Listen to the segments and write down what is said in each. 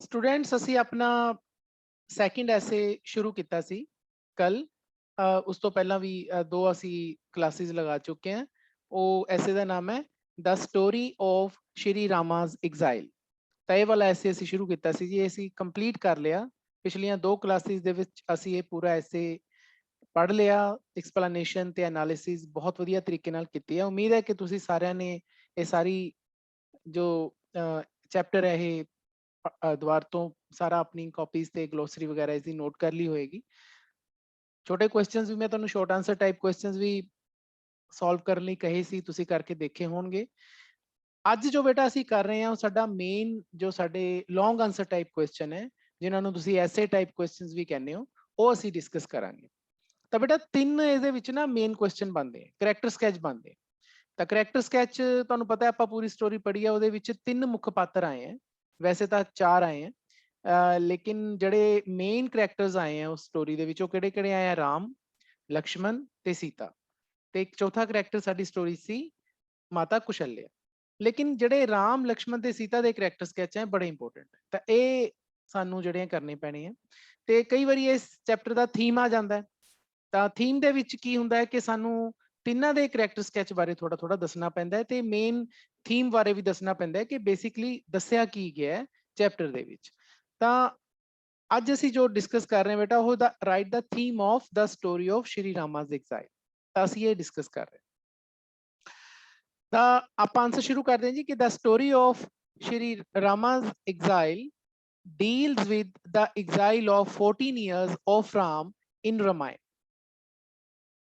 Students ਅਸੀਂ ਆਪਣਾ second ਐਸੇ ਸ਼ੁਰੂ ਕੀਤਾ ਸੀ ਕੱਲ। ਉਸ ਤੋਂ ਪਹਿਲਾਂ ਵੀ ਦੋ ਅਸੀਂ ਕਲਾਸਿਸ ਲਗਾ ਚੁੱਕੇ ਹਾਂ। ਉਹ ਐਸੇ ਦਾ ਨਾਮ ਹੈ the story of Shri Rama's exile. ਤਾਂ ਇਹ ਵਾਲਾ ਐਸੇ ਅਸੀਂ ਸ਼ੁਰੂ ਕੀਤਾ ਸੀ ਜੀ, ਅਸੀਂ ਕੰਪਲੀਟ ਕਰ ਲਿਆ। ਪਿਛਲੀਆਂ ਦੋ ਕਲਾਸਿਸ ਦੇ ਵਿੱਚ ਅਸੀਂ ਇਹ ਪੂਰਾ ਐਸੇ ਪੜ੍ਹ ਲਿਆ। ਐਕਸਪਲੇਨੇਸ਼ਨ ਤੇ ਐਨਾਲਿਸਿਸ ਬਹੁਤ ਵਧੀਆ ਤਰੀਕੇ ਨਾਲ ਕੀਤੀ ਹੈ। ਉਮੀਦ ਹੈ ਕਿ ਤੁਸੀਂ ਸਾਰਿਆਂ ਨੇ ਇਹ ਸਾਰੀ ਜੋ ਚੈਪਟਰ ਹੈ ਇਹ ਦੁਬਾਰਾ ਤੋਂ ਸਾਰਾ ਆਪਣੀ ਕਾਪੀਜ਼ ਤੇ ਗਲੋਸਰੀ ਵਗੈਰਾ ਇਸ ਦੀ ਨੋਟ ਕਰ ਲਈ ਹੋਏਗੀ। ਛੋਟੇ ਕੁਐਸਚਨਸ ਵੀ ਮੈਂ ਤੁਹਾਨੂੰ ਸ਼ਾਰਟ ਆਨਸਰ ਟਾਈਪ ਕੁਐਸਚਨਸ ਵੀ ਸੋਲਵ ਕਰਨ ਲਈ ਕਹੇ ਸੀ, ਤੁਸੀਂ ਕਰਕੇ ਦੇਖੇ ਹੋਣਗੇ। ਅੱਜ ਜੋ ਬੇਟਾ ਅਸੀਂ ਕਰ ਰਹੇ ਹਾਂ ਉਹ ਸਾਡਾ ਮੇਨ ਜੋ ਸਾਡੇ ਲੌਂਗ ਆਨਸਰ ਟਾਈਪ ਕੁਐਸਚਨ ਹੈ, ਜਿਨ੍ਹਾਂ ਨੂੰ ਤੁਸੀਂ ਐਸੇ ਟਾਈਪ ਕੁਐਸਚਨਸ ਵੀ ਕਹਿੰਦੇ ਹੋ, ਉਹ ਅਸੀਂ ਡਿਸਕਸ ਕਰਾਂਗੇ। ਤਾਂ ਬੇਟਾ ਤਿੰਨ ਇਹਦੇ ਵਿੱਚ ਨਾ ਮੇਨ ਕੁਐਸਚਨ ਬਣਦੇ ਆ, ਕਰੈਕਟਰ ਸਕੈਚ ਬਣਦੇ। ਤਾਂ ਕਰੈਕਟਰ ਸਕੈਚ ਤੁਹਾਨੂੰ ਪਤਾ ਆਪਾਂ ਪੂਰੀ ਸਟੋਰੀ ਪੜ੍ਹੀ ਹੈ, ਉਹਦੇ ਵਿੱਚ ਤਿੰਨ ਮੁੱਖ ਪਾਤਰ ਆਏ ਹੈ, ਵੈਸੇ ਤਾਂ ਚਾਰ ਆਏ ਹੈ। ਲੇਕਿਨ ਜਿਹੜੇ ਮੇਨ ਕਰੈਕਟਰਸ ਆਏ ਆ ਉਸ ਸਟੋਰੀ ਦੇ ਵਿੱਚ ਉਹ ਕਿਹੜੇ ਕਿਹੜੇ ਆਏ ਆ? ਰਾਮ, ਲਕਸ਼ਮਣ ਤੇ ਸੀਤਾ। ਤੇ ਇੱਕ ਚੌਥਾ ਕਰੈਕਟਰ ਸਾਡੀ ਸਟੋਰੀ ਸੀ ਮਾਤਾ ਕੁਸ਼ਲਿਆ। ਲੇਕਿਨ ਜਿਹੜੇ ਰਾਮ, ਲਕਸ਼ਮਣ ਤੇ ਸੀਤਾ ਦੇ ਕਰੈਕਟਰ ਸਕੈਚ ਹੈ ਬੜੇ ਇੰਪੋਰਟੈਂਟ ਹੈ, ਤਾਂ ਇਹ ਸਾਨੂੰ ਜਿਹੜੀਆਂ ਕਰਨੇ ਪੈਣੇ ਆ। ਤੇ ਕਈ ਵਾਰੀ ਇਸ ਚੈਪਟਰ ਦਾ ਥੀਮ ਆ ਜਾਂਦਾ ਹੈ, ਤਾਂ ਥੀਮ ਦੇ ਵਿੱਚ ਕੀ ਹੁੰਦਾ ਹੈ ਕਿ ਸਾਨੂੰ ਤਿੰਨਾਂ ਦੇ ਕਰੈਕਟਰ ਸਕੈਚ ਬਾਰੇ ਥੋੜਾ ਥੋੜਾ ਦੱਸਣਾ ਪੈਂਦਾ ਹੈ, ਤੇ ਮੇਨ ਥੀਮ ਬਾਰੇ ਵੀ ਦੱਸਣਾ ਪੈਂਦਾ ਹੈ ਕਿ ਬੇਸਿਕਲੀ ਦੱਸਿਆ ਕੀ ਗਿਆ ਹੈ ਚੈਪਟਰ ਦੇ ਵਿੱਚ। ਤਾਂ ਅੱਜ ਅਸੀਂ ਜੋ ਡਿਸਕਸ ਕਰ ਰਹੇ ਹਾਂ ਬੇਟਾ ਉਹ right the theme of the story of Shri Rama's exile. ਤਾਂ ਅਸੀਂ ਇਹ ਡਿਸਕਸ ਕਰ ਰਹੇ ਹਾਂ। ਤਾਂ ਆਪਾਂ ਆਨਸਰ ਸ਼ੁਰੂ ਕਰਦੇ ਹਾਂ ਜੀ ਕਿ the story of Shri Rama's exile deals with the exile of 14 years of Ram in Ramayana।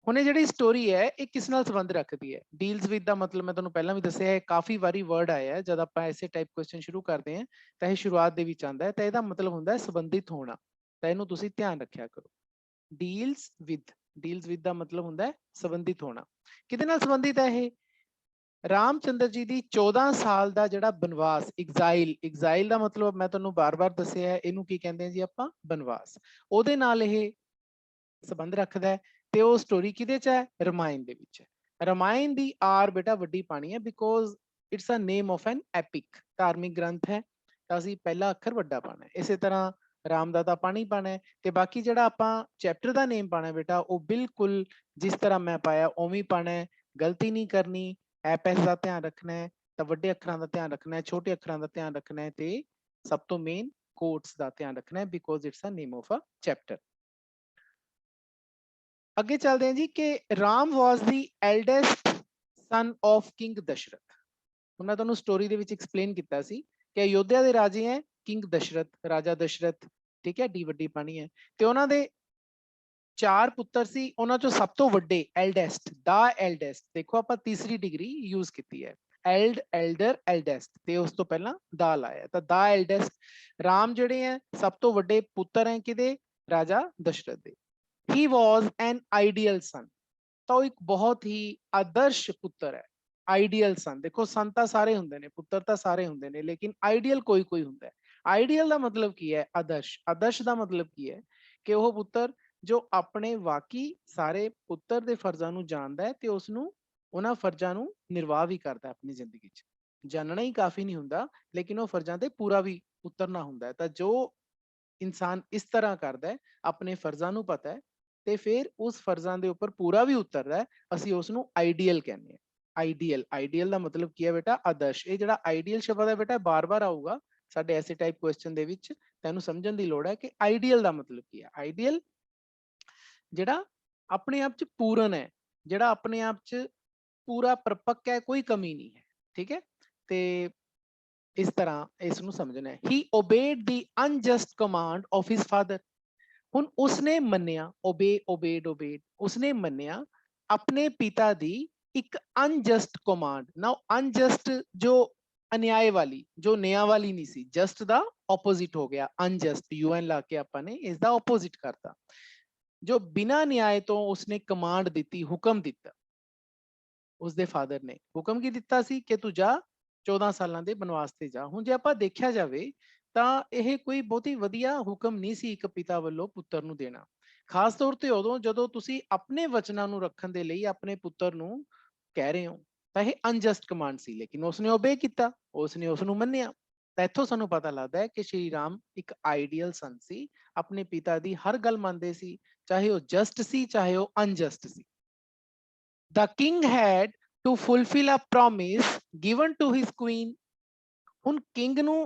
ਹੁਣ ਇਹ ਜਿਹੜੀ ਸਟੋਰੀ ਹੈ ਇਹ ਕਿਸ ਨਾਲ ਸੰਬੰਧ ਰੱਖਦੀ ਹੈ? ਡੀਲਸ ਵਿਦ ਦਾ ਮਤਲਬ ਮੈਂ ਤੁਹਾਨੂੰ ਪਹਿਲਾਂ ਵੀ ਦੱਸਿਆ ਹੈ, ਕਾਫੀ ਵਾਰੀ ਵਰਡ ਆਇਆ ਹੈ ਜਦ ਆਪਾਂ ਐਸੇ ਟਾਈਪ ਕੁਐਸਚਨ ਸ਼ੁਰੂ ਕਰਦੇ ਹਾਂ ਤਾਂ ਇਹ ਸ਼ੁਰੂਆਤ ਦੇ ਵਿੱਚ ਆਉਂਦਾ ਹੈ, ਤਾਂ ਇਹਦਾ ਮਤਲਬ ਹੁੰਦਾ ਹੈ ਸੰਬੰਧਿਤ ਹੋਣਾ। ਤਾਂ ਇਹਨੂੰ ਤੁਸੀਂ ਧਿਆਨ ਰੱਖਿਆ ਕਰੋ। ਡੀਲਸ ਵਿਦ ਦਾ ਮਤਲਬ ਹੁੰਦਾ ਹੈ ਸੰਬੰਧਿਤ ਹੋਣਾ। ਕਿਹਦੇ ਨਾਲ ਸੰਬੰਧਿਤ ਹੈ ਇਹ? ਰਾਮਚੰਦਰ ਜੀ ਦੀ 14 ਸਾਲ ਦਾ ਜਿਹੜਾ ਬਨਵਾਸ, ਐਗਜ਼ਾਈਲ ਦਾ ਮਤਲਬ ਮੈਂ ਤੁਹਾਨੂੰ ਬਾਰ-ਬਾਰ ਦੱਸਿਆ ਹੈ, ਇਹਨੂੰ ਕੀ ਕਹਿੰਦੇ ਆ ਜੀ ਆਪਾਂ? ਬਨਵਾਸ। ਉਹਦੇ ਨਾਲ ਇਹ ਸੰਬੰਧ ਰੱਖਦਾ ਹੈ। ਤੇ ਉਹ ਸਟੋਰੀ ਕਿਹਦੇ ਚ ਹੈ? ਰਮਾਇਣ ਦੇ ਵਿੱਚ ਹੈ। ਰਮਾਇਣ ਦੀ ਆਰ ਬੇਟਾ ਵੱਡੀ ਪਾਣੀ ਹੈ because it's a name of an epic, ਧਾਰਮਿਕ ਗ੍ਰੰਥ ਹੈ, ਤਾਂ ਅਸੀਂ ਪਹਿਲਾ ਅੱਖਰ ਵੱਡਾ ਪਾਣਾ ਹੈ। ਇਸੇ ਤਰ੍ਹਾਂ ਰਾਮ ਦਾ ਤਾਂ ਪਾਣੀ ਪਾਣਾ ਹੈ, ਤੇ ਬਾਕੀ ਜਿਹੜਾ ਆਪਾਂ ਚੈਪਟਰ ਦਾ ਨੇਮ ਪਾਣਾ ਬੇਟਾ ਉਹ ਬਿਲਕੁਲ ਜਿਸ ਤਰ੍ਹਾਂ ਮੈਂ ਪਾਇਆ ਉਵੇਂ ਪਾਣਾ ਹੈ, ਗਲਤੀ ਨਹੀਂ ਕਰਨੀ। ਐਪੈਸ ਦਾ ਧਿਆਨ ਰੱਖਣਾ ਹੈ, ਤਾਂ ਵੱਡੇ ਅੱਖਰਾਂ ਦਾ ਧਿਆਨ ਰੱਖਣਾ ਹੈ, ਛੋਟੇ ਅੱਖਰਾਂ ਦਾ ਧਿਆਨ ਰੱਖਣਾ ਹੈ, ਤੇ ਸਭ ਤੋਂ ਮੇਨ ਕੋਟਸ ਦਾ ਧਿਆਨ ਰੱਖਣਾ ਹੈ because it's a name of a chapter. ਅੱਗੇ ਚੱਲਦੇ ਹਾਂ ਜੀ ਕਿ Ram was the eldest son of king Dasharath. ਹੁਣ ਮੈਂ ਤੁਹਾਨੂੰ ਸਟੋਰੀ ਦੇ ਵਿੱਚ ਐਕਸਪਲੇਨ ਕੀਤਾ ਸੀ ਕਿ ਅਯੋਧਿਆ ਦੇ ਰਾਜੇ ਹੈ ਕਿੰਗ ਦਸ਼ਰਥ, ਰਾਜਾ ਦਸ਼ਰਥ, ਠੀਕ ਹੈ, ਡੀ ਵੱਡੀ ਪਾਣੀ ਹੈ। ਤੇ ਉਹਨਾਂ ਦੇ ਚਾਰ ਪੁੱਤਰ ਸੀ, ਉਹਨਾਂ ਚੋਂ ਸਭ ਤੋਂ ਵੱਡੇ ਐਲਡੈਸਟ, ਦਾ ਐਲਡੈਸਟ, ਦੇਖੋ ਆਪਾਂ ਤੀਸਰੀ ਡਿਗਰੀ ਯੂਜ਼ ਕੀਤੀ ਹੈ, ਐਲਡਰ, ਐਲਡੈਸਟ, ਤੇ ਉਸ ਤੋਂ ਪਹਿਲਾਂ ਦਾ ਲਾਇਆ, ਤਾਂ ਦਾ ਐਲਡੈਸਟ ਰਾਮ ਜਿਹੜੇ ਹੈ ਸਭ ਤੋਂ ਵੱਡੇ ਪੁੱਤਰ ਹੈ ਕਿਹਦੇ? ਰਾਜਾ ਦਸ਼ਰਥ ਦੇ। he was an ideal son। ਤਾਂ ਉਹ ਇੱਕ ਬਹੁਤ ਹੀ ਆਦਰਸ਼ ਪੁੱਤਰ ਹੈ। ਆਈਡੀਅਲ ਸਨ, ਦੇਖੋ ਸਨ ਤਾਂ ਸਾਰੇ ਹੁੰਦੇ ਨੇ, ਪੁੱਤਰ ਤਾਂ ਸਾਰੇ ਹੁੰਦੇ ਨੇ, ਲੇਕਿਨ ਆਈਡੀਅਲ ਕੋਈ ਕੋਈ ਹੁੰਦਾ ਹੈ। ਆਈਡੀਅਲ ਦਾ ਮਤਲਬ ਕੀ ਹੈ? ਆਦਰਸ਼। ਆਦਰਸ਼ ਦਾ ਮਤਲਬ ਕੀ ਹੈ ਕਿ ਉਹ ਪੁੱਤਰ ਜੋ ਆਪਣੇ ਵਾਕਈ ਸਾਰੇ ਪੁੱਤਰ ਦੇ ਫਰਜ਼ਾਂ ਨੂੰ ਜਾਣਦਾ ਹੈ ਤੇ ਉਸਨੂੰ ਉਹਨਾਂ ਫਰਜ਼ਾਂ ਨੂੰ ਨਿਰਵਾਹ ਵੀ ਕਰਦਾ ਆਪਣੀ ਜ਼ਿੰਦਗੀ 'ਚ। ਜਾਣਨਾ ਹੀ ਕਾਫੀ ਨਹੀਂ ਹੁੰਦਾ, ਲੇਕਿਨ ਉਹ ਫਰਜ਼ਾਂ ਤੇ ਪੂਰਾ ਵੀ ਉਤਰਨਾ ਹੁੰਦਾ ਹੈ। ਤਾਂ ਜੋ ਇਨਸਾਨ ਇਸ ਤਰ੍ਹਾਂ ਕਰਦਾ ਹੈ, ਆਪਣੇ ਫਰਜ਼ਾਂ ਨੂੰ ਪਤਾ ਹੈ ਤੇ ਫਿਰ ਉਸ ਫਰਜ਼ਾਂ ਦੇ ਉੱਪਰ ਪੂਰਾ ਵੀ ਉਤਰਦਾ ਹੈ, ਅਸੀਂ ਉਸ ਨੂੰ ਆਈਡੀਅਲ ਕਹਿੰਦੇ ਹਾਂ। ਆਈਡੀਅਲ ਦਾ ਮਤਲਬ ਕੀ ਹੈ ਬੇਟਾ? ਆਦਰਸ਼। ਇਹ ਜਿਹੜਾ ਆਈਡੀਅਲ ਸ਼ਬਦ ਹੈ ਬੇਟਾ ਬਾਰ-ਬਾਰ ਆਊਗਾ ਸਾਡੇ ਐਸੇ ਟਾਈਪ ਕੁਐਸਚਨ ਦੇ ਵਿੱਚ, ਤੈਨੂੰ ਸਮਝਣ ਦੀ ਲੋੜ ਹੈ ਕਿ ਆਈਡੀਅਲ ਦਾ ਮਤਲਬ ਕੀ ਹੈ। ਆਈਡੀਅਲ ਜਿਹੜਾ ਆਪਣੇ ਆਪ 'ਚ ਪੂਰਨ ਹੈ, ਜਿਹੜਾ ਆਪਣੇ ਆਪ 'ਚ ਪੂਰਾ ਪਰਪੱਕ ਹੈ, ਕੋਈ ਕਮੀ ਨਹੀਂ ਹੈ, ਠੀਕ ਹੈ। ਤੇ ਇਸ ਤਰ੍ਹਾਂ ਇਸ ਨੂੰ ਸਮਝਣਾ ਹੈ। ਹੀ ਓਬੇਡ ਦੀ ਅਨਜਸਟ ਕਮਾਂਡ ਆਫ ਹਿਸ ਫਾਦਰ। ਹੁਣ ਉਸਨੇ ਮੰਨਿਆ, ਓਬੇਡ, ਉਸਨੇ ਮੰਨਿਆ ਆਪਣੇ ਪਿਤਾ ਦੀ ਇੱਕ ਅਨਜਸਟ ਕਮਾਂਡ। ਨਾਓ ਅਨਜਸਟ ਜੋ ਅਨਿਆਏ ਵਾਲੀ, ਜੋ ਨਿਆਂ ਵਾਲੀ ਨਹੀਂ ਸੀ, ਜਸਟ ਦਾ ਆਪੋਜ਼ਿਟ ਹੋ ਗਿਆ ਅਨਜਸਟ, ਯੂਐਨ ਲਾ ਕੇ ਆਪਾਂ ਨੇ ਇਸ ਦਾ ਆਪੋਜ਼ਿਟ ਕਰਤਾ। ਜੋ ਬਿਨਾਂ ਨਿਆਏ ਤੋਂ ਉਸਨੇ ਕਮਾਂਡ ਦਿੱਤੀ, ਹੁਕਮ ਦਿੱਤਾ, ਉਸਦੇ ਫਾਦਰ ਨੇ ਹੁਕਮ ਕੀ ਦਿੱਤਾ ਸੀ ਕਿ ਤੂੰ ਜਾ 14 ਸਾਲਾਂ ਦੇ ਬਨਵਾਸ ਤੇ ਜਾ। ਹੁਣ ਜੇ ਆਪਾਂ ਦੇਖਿਆ ਜਾਵੇ ਤਾਂ ਇਹ ਕੋਈ ਬਹੁਤੀ ਵਧੀਆ ਹੁਕਮ ਨਹੀਂ ਸੀ ਇੱਕ ਪਿਤਾ ਵੱਲੋਂ ਪੁੱਤਰ ਨੂੰ ਦੇਣਾ, ਖਾਸ ਤੌਰ ਤੇ ਉਦੋਂ ਜਦੋਂ ਤੁਸੀਂ ਆਪਣੇ ਵਚਨਾਂ ਨੂੰ ਰੱਖਣ ਦੇ ਲਈ ਆਪਣੇ ਪੁੱਤਰ ਨੂੰ ਕਹਿ ਰਹੇ ਹੋ। ਤਾਂ ਇਹ ਅਨਜਸਟ ਕਮਾਂਡ ਸੀ, ਲੇਕਿਨ ਉਸਨੇ ਓਬੇ ਕੀਤਾ, ਉਸਨੇ ਉਸ ਨੂੰ ਮੰਨਿਆ। ਤਾਂ ਇੱਥੋਂ ਸਾਨੂੰ ਪਤਾ ਲੱਗਦਾ ਹੈ ਕਿ ਸ਼੍ਰੀ ਰਾਮ ਇੱਕ ਆਈਡੀਅਲ ਸਨ ਸੀ, ਆਪਣੇ ਪਿਤਾ ਦੀ ਹਰ ਗੱਲ ਮੰਨਦੇ ਸੀ, ਚਾਹੇ ਉਹ ਜਸਟ ਸੀ ਚਾਹੇ ਉਹ ਅਨਜਸਟ ਸੀ। The king had to fulfill a promise given to his queen. ਹੁਣ ਕਿੰਗ ਨੂੰ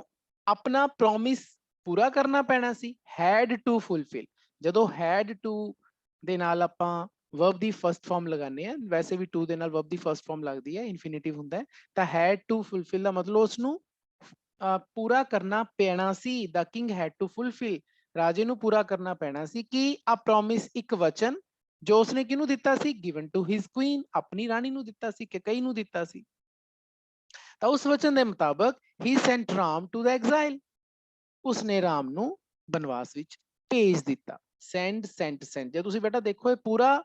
ਆਪਣਾ ਪ੍ਰੋਮਿਸ ਪੂਰਾ ਕਰਨਾ ਪੈਣਾ ਸੀ, had to fulfill। ਜਦੋਂ had to ਦੇ ਨਾਲ ਆਪਾਂ verb ਦੀ ਫਰਸਟ ਫਾਰਮ ਲਗਾਉਂਦੇ ਆ, ਵੈਸੇ ਵੀ to ਦੇ ਨਾਲ verb ਦੀ ਫਰਸਟ ਫਾਰਮ ਲੱਗਦੀ ਹੈ, ਇਨਫਿਨਿਟਿਵ ਹੁੰਦਾ ਹੈ, ਤਾਂ had to fulfill ਦਾ ਮਤਲਬ ਉਸ ਨੂੰ ਪੂਰਾ ਕਰਨਾ ਪੈਣਾ ਸੀ। The king had to fulfill, ਰਾਜੇ ਨੂੰ ਪੂਰਾ ਕਰਨਾ ਪੈਣਾ ਸੀ ਕਿ ਆ ਪ੍ਰੋਮਿਸ, ਇੱਕ ਵਚਨ ਜੋ ਉਸਨੇ ਕਿਹਨੂੰ ਦਿੱਤਾ ਸੀ, ਗਿਵਨ ਟੂ ਹਿਸ ਕੁਈਨ, ਆਪਣੀ ਰਾਣੀ ਨੂੰ ਦਿੱਤਾ ਸੀ, ਕੇਕਈ ਨੂੰ ਦਿੱਤਾ ਸੀ। ਤਾਂ ਉਸ ਵਚਨ ਦੇ ਮੁਤਾਬਕ ਹੀ ਸੈਂਟ ਰਾਮ ਟੂ ਦ ਐਗਜ਼ਾਈਲ, ਉਸਨੇ ਰਾਮ ਨੂੰ ਬਨਵਾਸ ਵਿੱਚ ਭੇਜ ਦਿੱਤਾ। ਸੈਂਡ, ਸੈਂਟ, ਸੈਂਟ, ਜੇ ਤੁਸੀਂ ਬੇਟਾ ਦੇਖੋ ਇਹ ਪੂਰਾ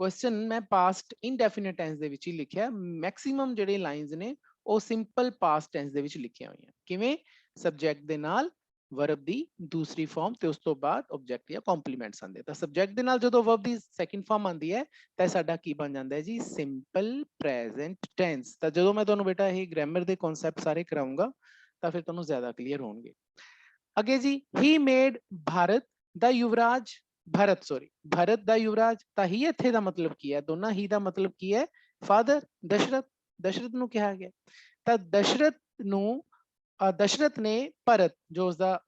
ਕੁਐਸਚਨ ਮੈਂ ਪਾਸਟ ਇਨਡੈਫੀਨਿਟ ਟੈਂਸ ਦੇ ਵਿੱਚ ਹੀ ਲਿਖਿਆ। ਮੈਕਸਿਮਮ ਜਿਹੜੇ ਲਾਈਨਸ ਨੇ ਉਹ ਸਿੰਪਲ ਪਾਸਟ ਟੈਂਸ ਦੇ ਵਿੱਚ ਲਿਖੀਆਂ ਹੋਈਆਂ। ਕਿਵੇਂ? ਸਬਜੈਕਟ ਦੇ ਨਾਲ ਵਰਬ ਦੀ ਦੂਸਰੀ ਫਾਰਮ ਤੇ ਉਸ ਤੋਂ ਬਾਅਦ ਆਬਜੈਕਟ ਜਾਂ ਕੰਪਲੀਮੈਂਟਸ ਆਉਂਦੇ। ਤਾਂ ਸਬਜੈਕਟ ਦੇ ਨਾਲ ਜਦੋਂ ਵਰਬ ਦੀ ਸੈਕੰਡ ਫਾਰਮ ਆਉਂਦੀ ਹੈ ਤਾਂ ਸਾਡਾ ਕੀ ਬਣ ਜਾਂਦਾ ਹੈ ਜੀ, ਸਿੰਪਲ ਪ੍ਰੈਜ਼ੈਂਟ ਟੈਂਸ। ਤਾਂ ਜਦੋਂ ਮੈਂ ਤੁਹਾਨੂੰ ਬੇਟਾ ਇਹ ਗ੍ਰਾਮਰ ਦੇ ਕਨਸੈਪਟ ਸਾਰੇ ਕਰਾਉਂਗਾ ਤਾਂ ਫਿਰ ਤੁਹਾਨੂੰ ਜ਼ਿਆਦਾ ਕਲੀਅਰ ਹੋਣਗੇ। ਅੱਗੇ ਜੀ, ਹੀ ਮੇਡ ਭਾਰਤ ਦਾ ਯੁਵਰਾਜ, ਭਰਤ ਸੌਰੀ ਭਰਤ ਦਾ ਯੁਵਰਾਜ। ਤਾਂ ਹੀ ਇੱਥੇ ਦਾ ਮਤਲਬ ਕੀ ਹੈ, ਦੋਨਾਂ ਹੀ ਦਾ ਮਤਲਬ ਕੀ ਹੈ, ਫਾਦਰ ਦਸ਼ਰਥ, ਦਸ਼ਰਥ ਨੂੰ ਕਿਹਾ ਗਿਆ। ਤਾਂ ਦਸ਼ਰਥ ਨੂੰ ਦਸ਼ਰਥ ਨੇ ਭਰਤ ਜੋ ਉਸਦਾ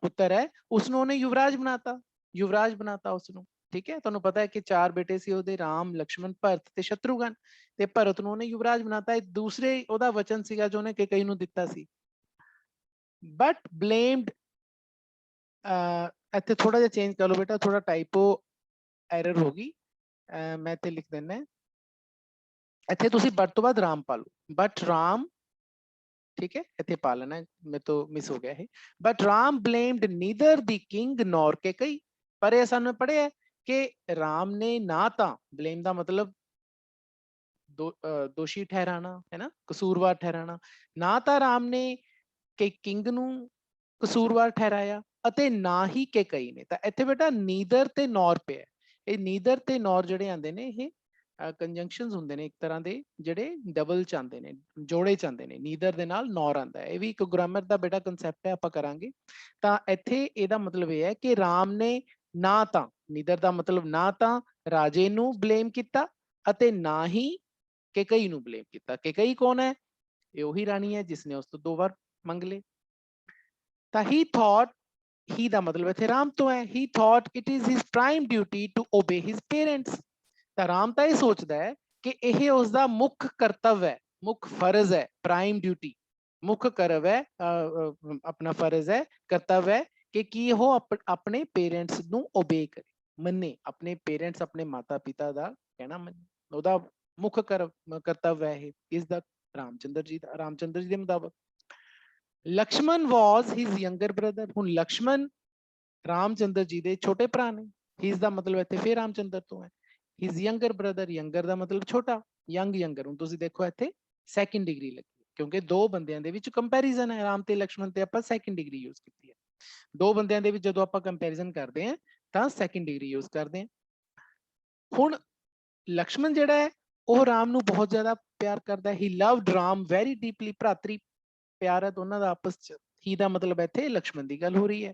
ਪੁੱਤਰ ਹੈ ਉਸਨੂੰ ਉਹਨੇ ਯੁਵਰਾਜ ਬਣਾਤਾ, ਯੁਵਰਾਜ ਬਣਾਤਾ ਉਸਨੂੰ। ਠੀਕ ਹੈ, ਤੁਹਾਨੂੰ ਪਤਾ ਹੈ ਕਿ 4 ਬੇਟੇ ਸੀ ਉਹਦੇ, ਰਾਮ, ਲਕਸ਼ਮਣ, ਭਰਤ ਤੇ ਸ਼ਤਰੂਘਨ, ਤੇ ਭਰਤ ਨੂੰ ਉਹਨੇ ਯੁਵਰਾਜ ਬਣਾਤਾ। ਇਹ ਦੂਸਰੇ ਉਹਦਾ ਵਚਨ ਸੀਗਾ ਜੋ ਉਹਨੇ ਕੇਕਈ ਨੂੰ ਦਿੱਤਾ ਸੀ। ਬਟ ਬਲੇਮਡ, ਇੱਥੇ ਥੋੜਾ ਜਿਹਾ ਚੇਂਜ ਕਰ ਲਓ ਬੇਟਾ, ਥੋੜਾ ਟਾਈਪੋ ਐਰਰ ਹੋ ਗਈ, ਮੈਂ ਇੱਥੇ ਲਿਖ ਦਿੰਦਾ, ਇੱਥੇ ਤੁਸੀਂ ਬਟ ਤੋਂ ਬਾਅਦ ਰਾਮ ਪਾ ਲਓ, ਬਟ ਰਾਮ, ਠੀਕ ਹੈ, ਇੱਥੇ ਪਾ ਲੈਣਾ, ਮੇਰੇ ਤੋਂ ਮਿਸ ਹੋ ਗਿਆ ਇਹ। But Ram ਬਲੇਮਡ neither the king ਨੌਰ Kaikeyi, ਪਰ ਇਹ ਸਾਨੂੰ ਪੜ੍ਹਿਆ ਕਿ ਰਾਮ ਨੇ ਨਾ ਤਾਂ, ਬਲੇਮ ਦਾ ਮਤਲਬ ਦੋਸ਼ੀ ਠਹਿਰਾਣਾ ਹੈ ਨਾ, ਕਸੂਰਵਾਰ ਠਹਿਰਾਣਾ, ਨਾ ਤਾਂ ਰਾਮ ਨੇ ਕਿ ਕਿੰਗ ਨੂੰ ਕਸੂਰਵਾਰ ਠਹਿਰਾਇਆ ਅਤੇ ਨਾ ਹੀ ਕੇਕਈ ਨੇ। ਤਾਂ ਇੱਥੇ ਬੇਟਾ ਨੀਦਰ ਤੇ ਨੌਰ ਪਿਆ, ਇਹ ਨੀਦਰ ਤੇ ਨੌਰ ਜਿਹੜੇ ਆਉਂਦੇ ਨੇ ਇਹ ਕੰਜੰਕਸ਼ਨਸ ਹੁੰਦੇ ਨੇ ਇੱਕ ਤਰ੍ਹਾਂ ਦੇ, ਜਿਹੜੇ ਡਬਲ ਚ ਆਉਂਦੇ ਨੇ, ਜੋੜੇ ਚ ਆਉਂਦੇ ਨੇ, ਨੀਦਰ ਦੇ ਨਾਲ ਨੌਰ ਆਉਂਦਾ ਹੈ। ਇਹ ਵੀ ਇੱਕ ਗ੍ਰਾਮਰ ਦਾ ਬੇਟਾ ਕਨਸੈਪਟ ਹੈ, ਆਪਾਂ ਕਰਾਂਗੇ। ਤਾਂ ਇੱਥੇ ਇਹਦਾ ਮਤਲਬ ਇਹ ਹੈ ਕਿ ਰਾਮ ਨੇ ਨਾ ਤਾਂ, ਨੀਦਰ ਦਾ ਮਤਲਬ ਨਾ ਤਾਂ ਰਾਜੇ ਨੂੰ ਬਲੇਮ ਕੀਤਾ ਅਤੇ ਨਾ ਹੀ ਕੇਕਈ ਨੂੰ ਬਲੇਮ ਕੀਤਾ। ਕੇਕਈ ਕੌਣ ਹੈ? ਇਹ ਉਹੀ ਰਾਣੀ ਹੈ ਜਿਸਨੇ ਉਸ ਤੋਂ 2 ਵਾਰ ਮੰਗ ਲਏ। ਤਾਂ ਹੀ ਥੌਟ, ਹੀ ਦਾ ਮਤਲਬ ਇੱਥੇ ਰਾਮ ਤੋਂ ਹੈ, he thought it is his prime duty to obey his parents. ਤਾਂ ਰਾਮ ਤਾਂ ਇਹ ਸੋਚਦਾ ਹੈ ਕਿ ਇਹ ਉਸਦਾ ਮੁੱਖ ਕਰਤੱਵ ਹੈ, ਮੁੱਖ ਫਰਜ਼ ਹੈ, ਪ੍ਰਾਈਮ ਡਿਊਟੀ, ਮੁੱਖ ਕਰਵ ਹੈ, ਆਪਣਾ ਫਰਜ਼ ਹੈ, ਕਰਤੱਵ ਹੈ ਕਿ ਕੀ ਉਹ ਆਪਣੇ ਪੇਰੈਂਟਸ ਨੂੰ ਓਬੇ ਕਰੇ, ਮੰਨੇ, ਆਪਣੇ ਪੇਰੈਂਟਸ, ਆਪਣੇ ਮਾਤਾ ਪਿਤਾ ਦਾ ਕਹਿਣਾ ਮੰਨੇ, ਉਹਦਾ ਮੁੱਖ ਕਰਤੱਵ ਹੈ ਇਹ, ਇਸ ਦਾ ਰਾਮਚੰਦਰ ਜੀ ਦਾ, ਰਾਮਚੰਦਰ ਜੀ ਦੇ ਮੁਤਾਬਕ। ਲਕਸ਼ਮਣ ਵਾਸ ਹਿਸ ਯੰਗਰ ਬ੍ਰਦਰ, ਹੁਣ ਲਕਸ਼ਮਣ ਰਾਮਚੰਦਰ ਜੀ ਦੇ ਛੋਟੇ ਭਰਾ ਨੇ, ਹਿਸ ਦਾ ਮਤਲਬ ਇੱਥੇ ਫਿਰ ਰਾਮਚੰਦਰ ਤੋਂ ਹੈ, ਹਿਸ ਯੰਗਰ ਬ੍ਰਦਰ, ਯੰਗਰ ਦਾ ਮਤਲਬ ਛੋਟਾ, ਯੰਗ ਯੰਗਰ। ਹੁਣ ਤੁਸੀਂ ਦੇਖੋ ਇੱਥੇ ਸੈਕਿੰਡ ਡਿਗਰੀ ਲੱਗੀ ਕਿਉਂਕਿ 2 ਬੰਦਿਆਂ ਦੇ ਵਿੱਚ ਕੰਪੈਰੀਜ਼ਨ ਹੈ, ਰਾਮ ਤੇ ਲਕਸ਼ਮਣ ਤੇ ਆਪਾਂ ਸੈਕਿੰਡ ਡਿਗਰੀ ਯੂਜ਼ ਕੀਤੀ ਹੈ। 2 ਬੰਦਿਆਂ ਦੇ ਵਿੱਚ ਜਦੋਂ ਆਪਾਂ ਕੰਪੈਰੀਜ਼ਨ ਕਰਦੇ ਹਾਂ ਤਾਂ ਸੈਕਿੰਡ ਡਿਗਰੀ ਯੂਜ਼ ਕਰਦੇ ਹਾਂ। ਹੁਣ ਲਕਸ਼ਮਣ ਜਿਹੜਾ ਹੈ ਉਹ ਰਾਮ ਨੂੰ ਬਹੁਤ ਜ਼ਿਆਦਾ ਪਿਆਰ ਕਰਦਾ ਹੈ, ਹੀ ਲਵਡ ਰਾਮ ਵੈਰੀ ਡੀਪਲੀ, ਭਰਾਤਰੀ ਪਿਆਰ ਹੈ ਦੋਨਾਂ ਦਾ ਆਪਸ ਚ। ਹੀ ਦਾ ਮਤਲਬ ਇੱਥੇ ਲਕਸ਼ਮਣ ਦੀ ਗੱਲ ਹੋ ਰਹੀ ਹੈ।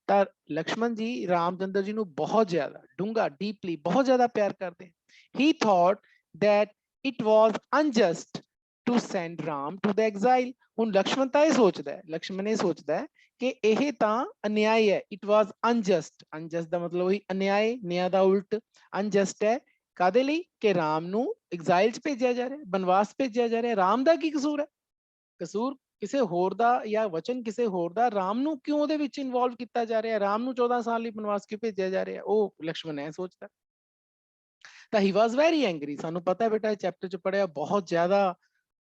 ਤਾਂ ਲਕਸ਼ਮਣ ਜੀ ਰਾਮਚੰਦਰ ਜੀ ਨੂੰ ਬਹੁਤ ਜ਼ਿਆਦਾ ਡੂੰਘਾ, ਡੀਪਲੀ, ਬਹੁਤ ਜ਼ਿਆਦਾ ਪਿਆਰ ਕਰਦੇ। ਹੀ thought that it was unjust to send Ram to the exile। ਹੁਣ ਲਕਸ਼ਮਣ ਤਾਂ ਇਹ ਸੋਚਦਾ ਹੈ, ਲਕਸ਼ਮਣ ਇਹ ਸੋਚਦਾ ਹੈ ਕਿ ਇਹ ਤਾਂ ਅਨਿਆਏ ਹੈ, it was unjust, unjust ਦਾ ਮਤਲਬ ਉਹੀ ਅਨਿਆਏ, ਨਿਆਂ ਦਾ ਉਲਟ, unjust ਹੈ ਕਾਦੇ ਲਈ ਕਿ ਰਾਮ ਨੂੰ ਐਗਜ਼ਾਈਲ ਚ ਭੇਜਿਆ ਜਾ ਰਿਹਾ, ਬਨਵਾਸ ਭੇਜਿਆ ਜਾ ਰਿਹਾ। ਰਾਮ ਦਾ ਕੀ ਕਸੂਰ ਹੈ? ਕਸੂਰ ਕਿਸੇ ਹੋਰ ਦਾ ਜਾਂ ਵਚਨ ਕਿਸੇ ਹੋਰ ਦਾ, ਰਾਮ ਨੂੰ ਕਿਉਂ ਉਹਦੇ ਵਿੱਚ ਇਨਵੋਲਵ ਕੀਤਾ ਜਾ ਰਿਹਾ? ਰਾਮ ਨੂੰ 14 ਸਾਲ ਲਈ ਬਨਵਾਸ ਕਿਉਂ ਭੇਜਿਆ ਜਾ ਰਿਹਾ? ਉਹ ਲਕਸ਼ਮਣ ਇਹ ਸੋਚਦਾ। ਤਾਂ ਹੀ ਵਾਸ ਵੈਰੀ ਐਂਗਰੀ, ਸਾਨੂੰ ਪਤਾ ਹੈ ਬੇਟਾ ਇਹ ਚੈਪਟਰ ਚ ਪੜਿਆ, ਬਹੁਤ ਜ਼ਿਆਦਾ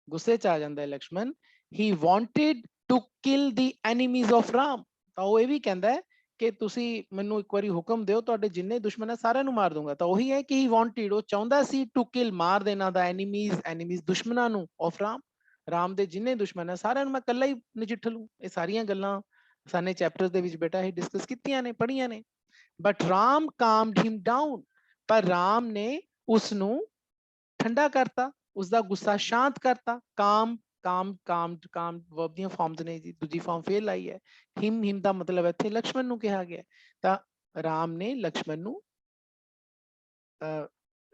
ਗੁੱਸੇ ਚ ਆ ਜਾਂਦਾ ਹੈ Lakshman. He wanted to kill the enemies of Ram, ਤਾਂ ਉਹ ਇਹ ਵੀ ਕਹਿੰਦਾ ਹੈ ਕਿ ਤੁਸੀਂ ਮੈਨੂੰ ਇੱਕ ਵਾਰੀ ਹੁਕਮ ਦਿਓ, ਤੁਹਾਡੇ ਜਿੰਨੇ ਦੁਸ਼ਮਣ ਹੈ ਸਾਰਿਆਂ ਨੂੰ ਮਾਰ ਦੂੰਗਾ। ਤਾਂ ਉਹੀ ਹੈ ਕਿ ਹੀ ਵਾਂਟਡ, ਉਹ ਚਾਹੁੰਦਾ ਸੀ, ਟੂ ਕਿਲ, ਮਾਰ ਦੇਣਾ, ਦਾ ਐਨੀਮੀਜ਼, ਐਨੀਮੀਜ਼ ਦੁਸ਼ਮਣਾਂ ਨੂੰ, ਆਫ ਰਾਮ, ਰਾਮ ਦੇ ਜਿੰਨੇ ਦੁਸ਼ਮਣ ਹੈ ਸਾਰਿਆਂ ਨੂੰ ਮੈਂ ਇਕੱਲਾ ਹੀ ਨਜਿੱਠ ਲੂੰ। ਇਹ ਸਾਰੀਆਂ ਗੱਲਾਂ ਸਾਨੇ ਚੈਪਟਰ ਦੇ ਵਿੱਚ ਬੇਟਾ ਇਹ ਡਿਸਕਸ ਕੀਤੀਆਂ ਨੇ, ਪੜ੍ਹੀਆਂ ਨੇ। ਬਟ ਰਾਮ ਕਾਮਡ ਹਿਮ ਡਾਊਨ, ਪਰ ਰਾਮ ਨੇ ਉਸ ਨੂੰ ਠੰਡਾ ਕਰਤਾ, ਉਸਦਾ ਗੁੱਸਾ ਸ਼ਾਂਤ ਕਰਤਾ। ਕਾਮ ਕਾਮ ਵਰਬ ਦੀਆਂ ਫਾਰਮਸ ਨੇ ਜੀ, ਦੂਜੀ ਫਾਰਮ ਫੇਰ ਲਾਈ ਹੈ। ਹਿਮ ਦਾ ਮਤਲਬ ਇੱਥੇ ਲక్ష్మణ ਨੂੰ ਕਿਹਾ ਗਿਆ, ਤਾਂ ਰਾਮ ਨੇ ਲక్ష్మణ ਨੂੰ